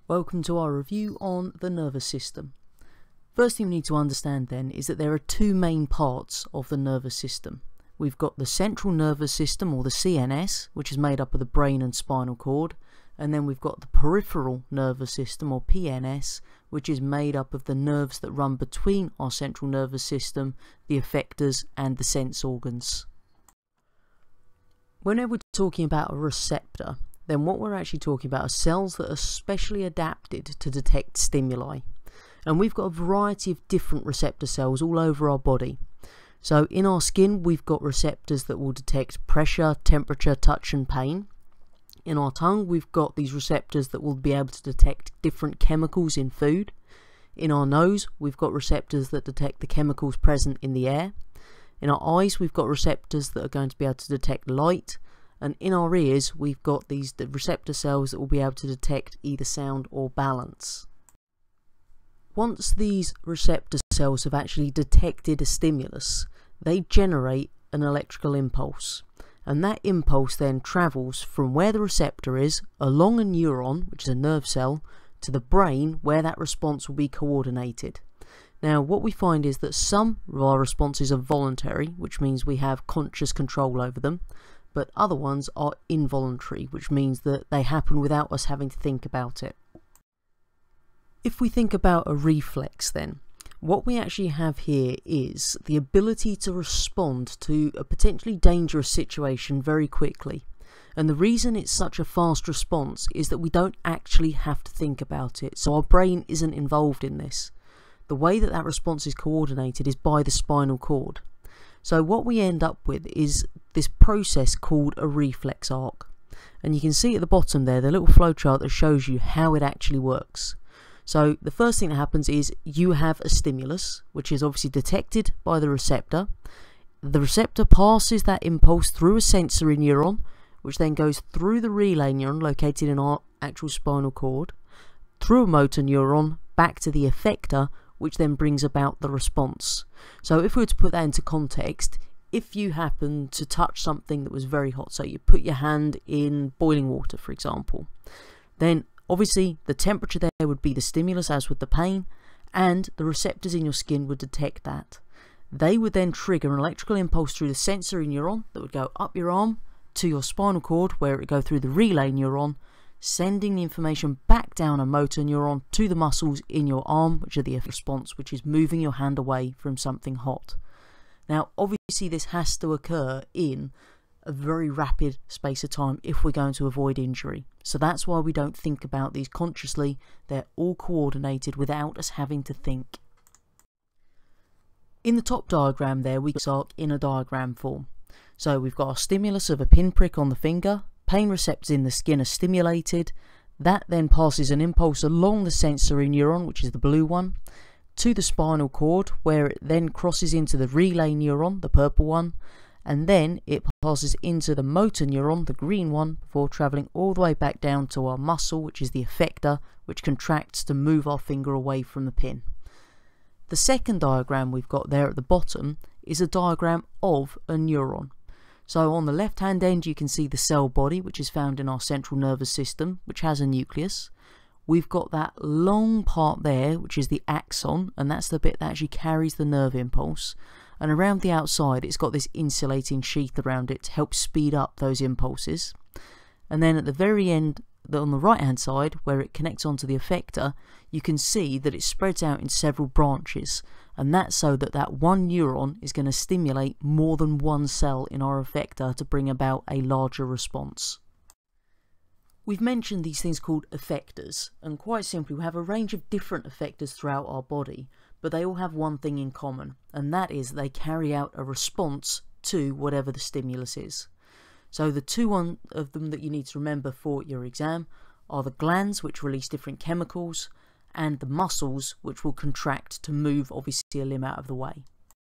Welcome to our review on the nervous system. First thing we need to understand then is that there are two main parts of the nervous system. We've got the central nervous system, or the CNS, which is made up of the brain and spinal cord, and then we've got the peripheral nervous system, or PNS, which is made up of the nerves that run between our central nervous system, the effectors, and the sense organs. Whenever we're talking about a receptor, then what we're actually talking about are cells that are specially adapted to detect stimuli. And we've got a variety of different receptor cells all over our body. So in our skin, we've got receptors that will detect pressure, temperature, touch and pain. In our tongue, we've got these receptors that will be able to detect different chemicals in food. In our nose, we've got receptors that detect the chemicals present in the air. In our eyes, we've got receptors that are going to be able to detect light. And in our ears, we've got the receptor cells that will be able to detect either sound or balance. Once these receptor cells have actually detected a stimulus, they generate an electrical impulse. And that impulse then travels from where the receptor is, along a neuron, which is a nerve cell, to the brain, where that response will be coordinated. Now, what we find is that some of our responses are voluntary, which means we have conscious control over them, but other ones are involuntary, which means that they happen without us having to think about it. If we think about a reflex then, what we actually have here is the ability to respond to a potentially dangerous situation very quickly. And the reason it's such a fast response is that we don't actually have to think about it, so our brain isn't involved in this. The way that that response is coordinated is by the spinal cord. So what we end up with is this process called a reflex arc. And you can see at the bottom there the little flowchart that shows you how it actually works. So the first thing that happens is you have a stimulus, which is obviously detected by the receptor. The receptor passes that impulse through a sensory neuron, which then goes through the relay neuron located in our actual spinal cord, through a motor neuron, back to the effector, which then brings about the response. So if we were to put that into context, if you happen to touch something that was very hot, so you put your hand in boiling water, for example, then obviously the temperature there would be the stimulus, as with the pain, and the receptors in your skin would detect that. They would then trigger an electrical impulse through the sensory neuron that would go up your arm to your spinal cord, where it would go through the relay neuron, sending the information back down a motor neuron to the muscles in your arm, which are the response, which is moving your hand away from something hot. Now, obviously this has to occur in a very rapid space of time if we're going to avoid injury. So that's why we don't think about these consciously. They're all coordinated without us having to think. In the top diagram there, we arc in a diagram form. So we've got our stimulus of a pinprick on the finger. Pain receptors in the skin are stimulated. That then passes an impulse along the sensory neuron, which is the blue one, to the spinal cord, where it then crosses into the relay neuron, the purple one, and then it passes into the motor neuron, the green one, before travelling all the way back down to our muscle, which is the effector, which contracts to move our finger away from the pin. The second diagram we've got there at the bottom is a diagram of a neuron. So on the left hand end you can see the cell body, which is found in our central nervous system, which has a nucleus. We've got that long part there, which is the axon, and that's the bit that actually carries the nerve impulse. And around the outside it's got this insulating sheath around it to help speed up those impulses. And then at the very end, on the right hand side, where it connects onto the effector, you can see that it spreads out in several branches, and that's so that that one neuron is going to stimulate more than one cell in our effector to bring about a larger response. We've mentioned these things called effectors, and quite simply we have a range of different effectors throughout our body, but they all have one thing in common, and that is they carry out a response to whatever the stimulus is. So the two of them that you need to remember for your exam are the glands, which release different chemicals, and the muscles, which will contract to move obviously a limb out of the way.